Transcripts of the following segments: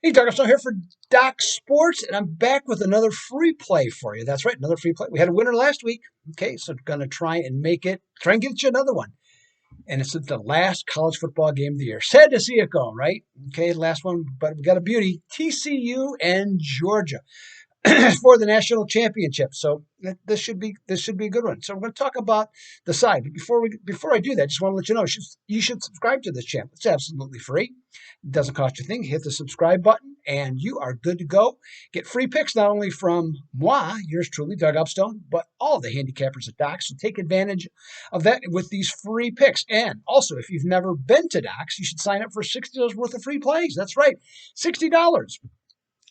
Hey, Doug, I'm here for Doc Sports, and I'm back with another free play for you. That's right, another free play. We had a winner last week. Okay, so going to try and get you another one. And it's the last college football game of the year. Sad to see it go, right? Okay, last one, but we got a beauty. TCU and Georgia for the national championship. So this should be a good one. So we're going to talk about the side. But before I do that, just want to let you know you should subscribe to this channel. It's absolutely free. It doesn't cost you a thing. Hit the subscribe button, and you are good to go. Get free picks not only from moi, yours truly, Doug Upstone, but all the handicappers at Docs. So take advantage of that with these free picks. And also, if you've never been to Docs, you should sign up for $60 worth of free plays. That's right, $60.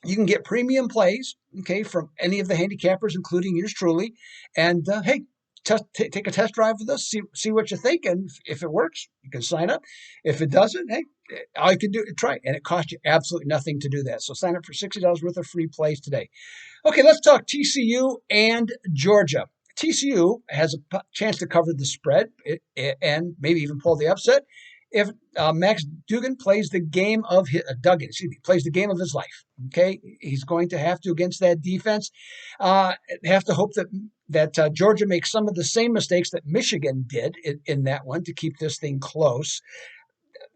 You can get premium plays, okay, from any of the handicappers, including yours truly. And hey, take a test drive with us, see what you think, and if it works, you can sign up. If it doesn't, hey, all you can do is try, and it costs you absolutely nothing to do that. So sign up for $60 worth of free plays today. Okay, let's talk TCU and Georgia. TCU has a chance to cover the spread and maybe even pull the upset if Max Duggan plays the game of his, Duggan, excuse me, plays the game of his life. Okay, he's going to have to against that defense. Have to hope that Georgia makes some of the same mistakes that Michigan did in that one to keep this thing close.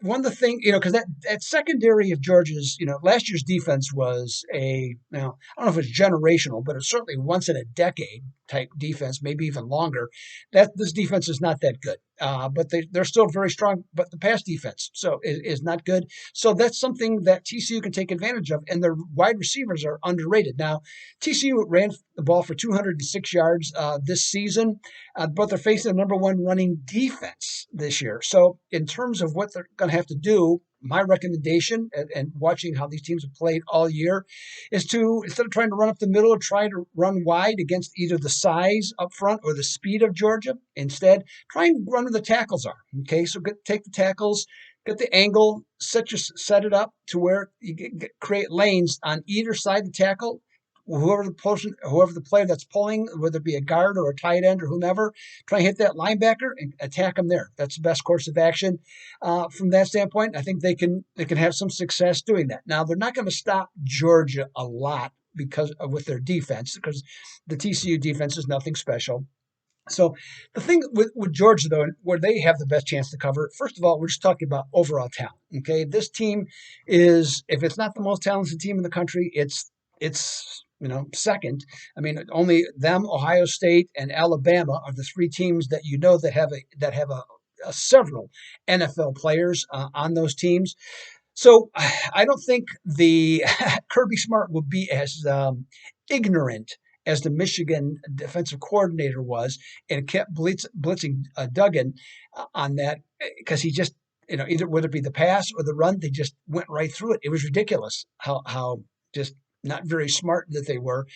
One of the things, because that secondary of Georgia's, last year's defense was I don't know if it's generational, but it's certainly once in a decade type defense, maybe even longer. That this defense is not that good, but they're still very strong. But the pass defense is not good. So that's something that TCU can take advantage of, and their wide receivers are underrated. Now, TCU ran the ball for 206 yards this season, but they're facing the number one running defense this year. So in terms of what they're going to have to do, my recommendation, and watching how these teams have played all year, is to, instead of trying to run up the middle or try to run wide against either the size up front or the speed of Georgia, instead try and run where the tackles are. Okay, so take the tackles, get the angle, set it up to where you create lanes on either side of the tackle. Whoever the player that's pulling, whether it be a guard or a tight end or whomever, try and hit that linebacker and attack them there. That's the best course of action from that standpoint. I think they can have some success doing that. Now they're not going to stop Georgia a lot with their defense, because the TCU defense is nothing special. So the thing with Georgia, though, where they have the best chance to cover, first of all, we're just talking about overall talent. Okay, this team is, if it's not the most talented team in the country, it's second. I mean, only them, Ohio State, and Alabama are the three teams that have several NFL players on those teams. So I don't think the Kirby Smart will be as ignorant as the Michigan defensive coordinator was, and kept blitzing Duggan on that, because he just, either whether it be the pass or the run, they just went right through it. It was ridiculous how just not very smart that they were.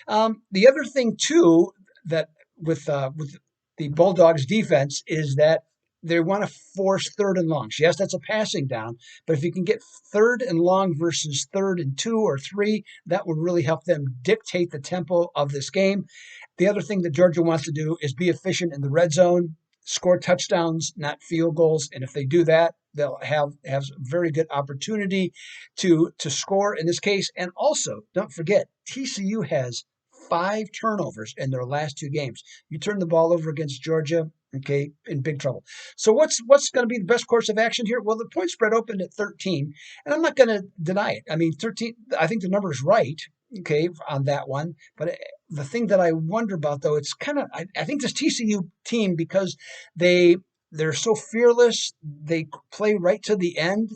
The other thing too, that with the Bulldogs defense, is that they want to force third and longs. Yes, that's a passing down, but if you can get third and long versus third and 2 or 3, that would really help them dictate the tempo of this game. The other thing that Georgia wants to do is be efficient in the red zone, score touchdowns, not field goals. And if they do that, they'll have very good opportunity to score in this case. And also, don't forget, TCU has 5 turnovers in their last 2 games. You turn the ball over against Georgia, okay, in big trouble. So what's going to be the best course of action here? Well, the point spread opened at 13, and I'm not going to deny it. I mean, 13, I think the number is right, okay, on that one. But the thing that I wonder about, though, it's kind of, I think this TCU team, because they're so fearless, they play right to the end.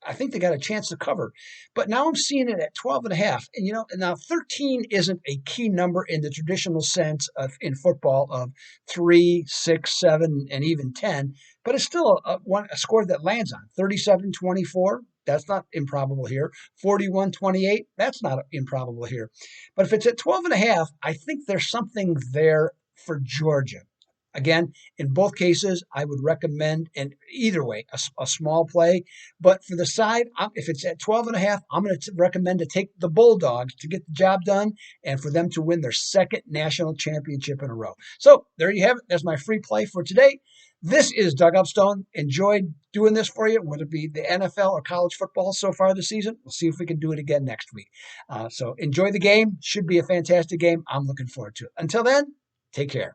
I think they got a chance to cover. But now I'm seeing it at 12 and a half. And, now 13 isn't a key number in the traditional sense of in football of 3, 6, 7, and even 10. But it's still a score that lands on 37-24. That's not improbable here. 41-28. That's not improbable here. But if it's at 12 and a half, I think there's something there for Georgia. Again, in both cases, I would recommend, and either way, a small play. But for the side, if it's at 12 and a half, I'm going to recommend to take the Bulldogs to get the job done and for them to win their second national championship in a row. So there you have it. That's my free play for today. This is Doug Upstone. Enjoyed doing this for you, whether it be the NFL or college football so far this season. We'll see if we can do it again next week. So enjoy the game. Should be a fantastic game. I'm looking forward to it. Until then, take care.